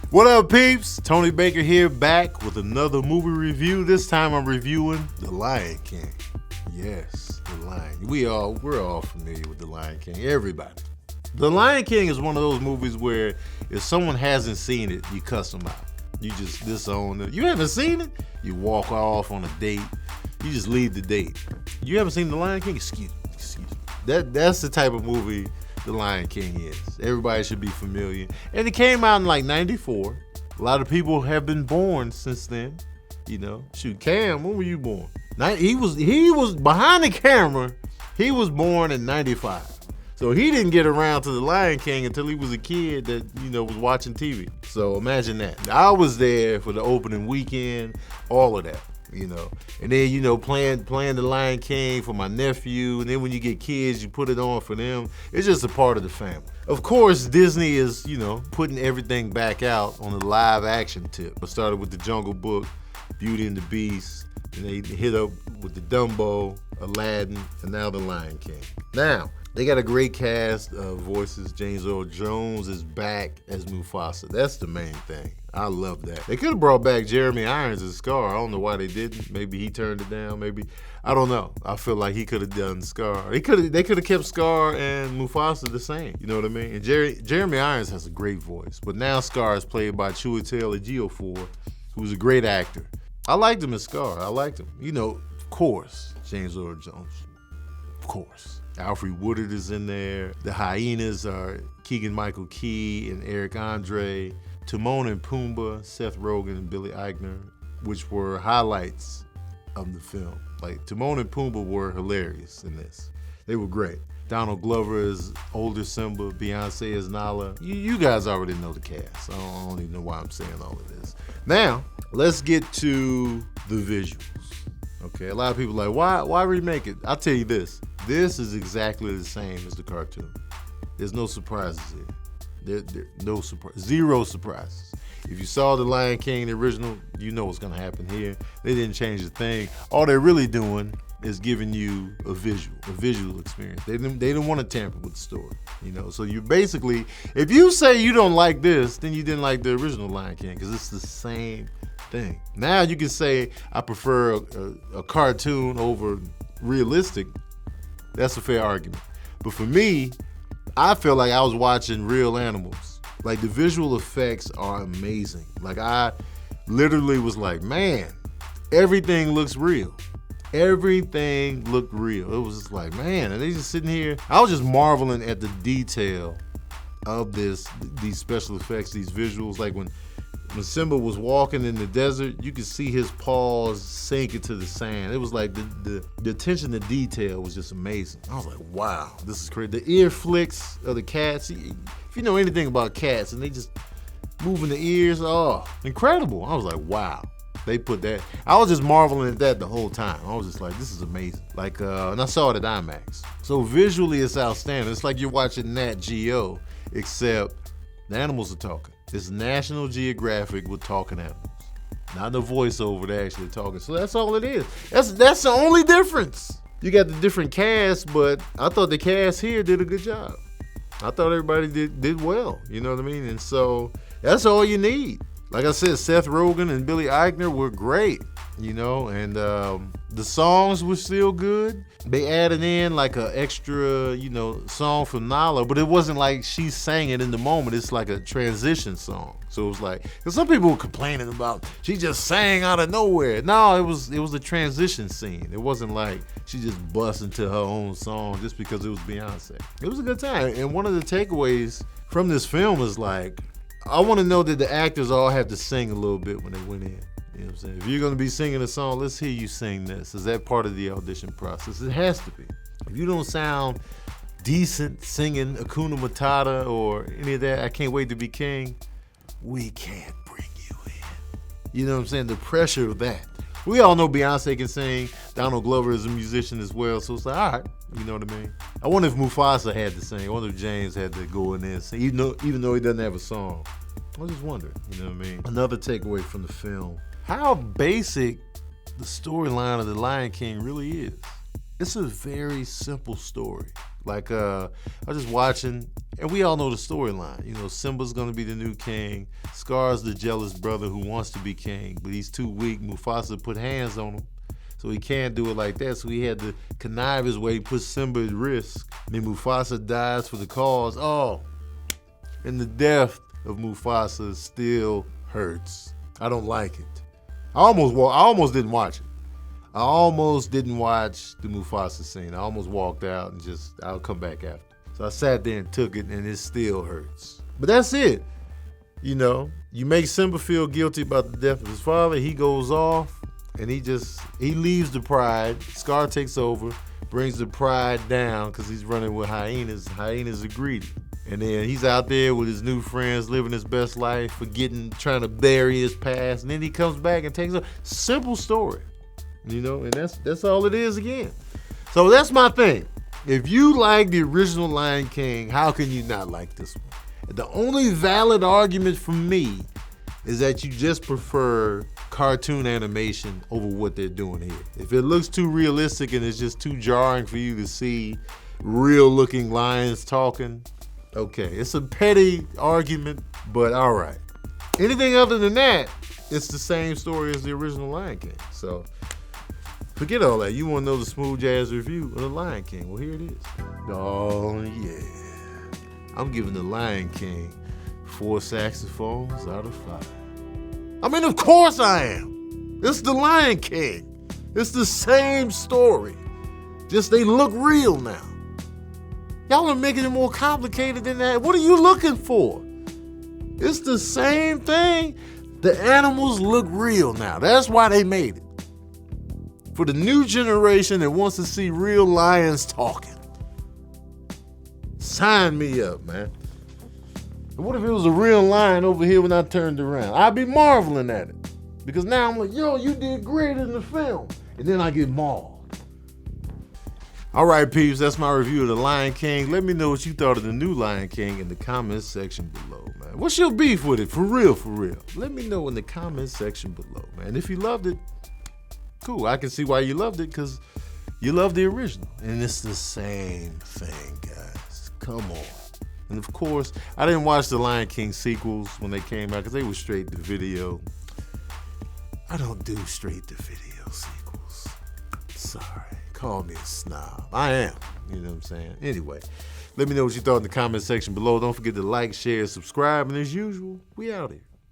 What up, peeps? Tony Baker here, back with another movie review. This time I'm reviewing The Lion King. Yes, The Lion. We're all familiar with The Lion King. Everybody. The Lion King is one of those movies where if someone hasn't seen it, you cuss them out. You just disown it. You haven't seen it? You walk off on a date. You just leave the date. You haven't seen The Lion King? Excuse me. That's the type of movie The Lion King is. Everybody should be familiar. And it came out in like 94. A lot of people have been born since then. You know, shoot, Cam, when were you born? He was behind the camera. He was born in 95. So he didn't get around to The Lion King until he was a kid that, was watching TV. So imagine that. I was there for the opening weekend, all of that. And then, playing The Lion King for my nephew. And then when you get kids, you put it on for them. It's just a part of the family. Of course, Disney is, putting everything back out on the live action tip. It started with The Jungle Book, Beauty and the Beast, and they hit up with the Dumbo, Aladdin, and now The Lion King. Now, they got a great cast of voices. James Earl Jones is back as Mufasa. That's the main thing. I love that. They could have brought back Jeremy Irons as Scar. I don't know why they didn't. Maybe he turned it down. Maybe, I don't know. I feel like he could have done Scar. They could have kept Scar and Mufasa the same. You know what I mean? And Jeremy Irons has a great voice. But now Scar is played by Chiwetel Ejiofor, who's a great actor. I liked him as Scar. I liked him. Of course, James Earl Jones. Of course. Alfred Woodard is in there. The hyenas are Keegan-Michael Key and Eric Andre. Timon and Pumbaa, Seth Rogen and Billy Eichner, which were highlights of the film. Like, Timon and Pumbaa were hilarious in this. They were great. Donald Glover is older Simba. Beyonce is Nala. You guys already know the cast. I don't even know why I'm saying all of this. Now, let's get to the visuals. Okay, a lot of people are like, why remake it? I'll tell you this. This is exactly the same as the cartoon. There's no surprises here. No surprise, zero surprises. If you saw The Lion King, the original, you know what's gonna happen here. They didn't change a thing. All they're really doing is giving you a visual experience. They didn't want to tamper with the story, So you basically, if you say you don't like this, then you didn't like the original Lion King, because it's the same thing. Now you can say I prefer a cartoon over realistic. That's a fair argument. But for me, I feel like I was watching real animals. Like, the visual effects are amazing. Like, I literally was like, man, everything looks real. Everything looked real. It was just like, man, and they just sitting here. I was just marveling at the detail of these special effects, these visuals. Like when Simba was walking in the desert, you could see his paws sink into the sand. It was like the attention to detail was just amazing. I was like, wow, this is crazy. The ear flicks of the cats, if you know anything about cats and they just moving the ears, incredible. I was like, wow, they put that. I was just marveling at that the whole time. I was just like, this is amazing. Like, and I saw it at IMAX. So visually it's outstanding. It's like you're watching Nat Geo, except the animals are talking. It's National Geographic with talking animals. Not the voiceover, they're actually talking. So that's all it is. That's the only difference. You got the different cast, but I thought the cast here did a good job. I thought everybody did well, you know what I mean? And so that's all you need. Like I said, Seth Rogen and Billy Eichner were great, and the songs were still good. They added in like an extra, song from Nala, but it wasn't like she sang it in the moment. It's like a transition song. So it was like, because some people were complaining about she just sang out of nowhere. No, it was a transition scene. It wasn't like she just bust into her own song just because it was Beyonce. It was a good time. And one of the takeaways from this film is like, I want to know that the actors all have to sing a little bit when they went in. You know what I'm saying? If you're going to be singing a song, let's hear you sing this. Is that part of the audition process? It has to be. If you don't sound decent singing Hakuna Matata or any of that, I Can't Wait to Be King, we can't bring you in. You know what I'm saying? The pressure of that. We all know Beyonce can sing. Donald Glover is a musician as well. So it's like, all right. You know what I mean? I wonder if Mufasa had to sing. I wonder if James had to go in there and sing, even though he doesn't have a song. I was just wondering, you know what I mean? Another takeaway from the film, how basic the storyline of The Lion King really is. It's a very simple story. Like, I was just watching, and we all know the storyline. You know, Simba's gonna be the new king. Scar's the jealous brother who wants to be king, but he's too weak. Mufasa put hands on him, so he can't do it like that. So he had to connive his way, put Simba at risk. Then Mufasa dies for the cause. Oh, and the death of Mufasa still hurts. I don't like it. I almost didn't watch it. I almost didn't watch the Mufasa scene. I almost walked out and I'll come back after. So I sat there and took it, and it still hurts. But that's it. You know, you make Simba feel guilty about the death of his father. He goes off, and he leaves the pride. Scar takes over, brings the pride down because he's running with hyenas. Hyenas are greedy. And then he's out there with his new friends, living his best life, trying to bury his past. And then he comes back and takes over. Simple story. You know, and that's all it is again. So that's my thing. If you like the original Lion King, how can you not like this one? The only valid argument for me is that you just prefer cartoon animation over what they're doing here. If it looks too realistic and it's just too jarring for you to see real looking lions talking, okay, it's a petty argument, but all right. Anything other than that, it's the same story as the original Lion King. So forget all that. You want to know the smooth jazz review of The Lion King? Well, here it is. Oh, yeah. I'm giving The Lion King 4 saxophones out of 5. I mean, of course I am. It's The Lion King. It's the same story. Just they look real now. Y'all are making it more complicated than that. What are you looking for? It's the same thing. The animals look real now. That's why they made it. For the new generation that wants to see real lions talking. Sign me up, man. And what if it was a real lion over here when I turned around? I'd be marveling at it. Because now I'm like, yo, you did great in the film. And then I get mauled. All right, peeps, that's my review of The Lion King. Let me know what you thought of the new Lion King in the comments section below, man. What's your beef with it? For real, for real. Let me know in the comments section below, man. If you loved it, cool. I can see why you loved it, because you love the original. And it's the same thing, guys. Come on. And of course, I didn't watch the Lion King sequels when they came out because they were straight to video. I don't do straight to video sequels. Sorry. Call me a snob. I am. You know what I'm saying? Anyway, let me know what you thought in the comment section below. Don't forget to like, share, subscribe. And as usual, we out here.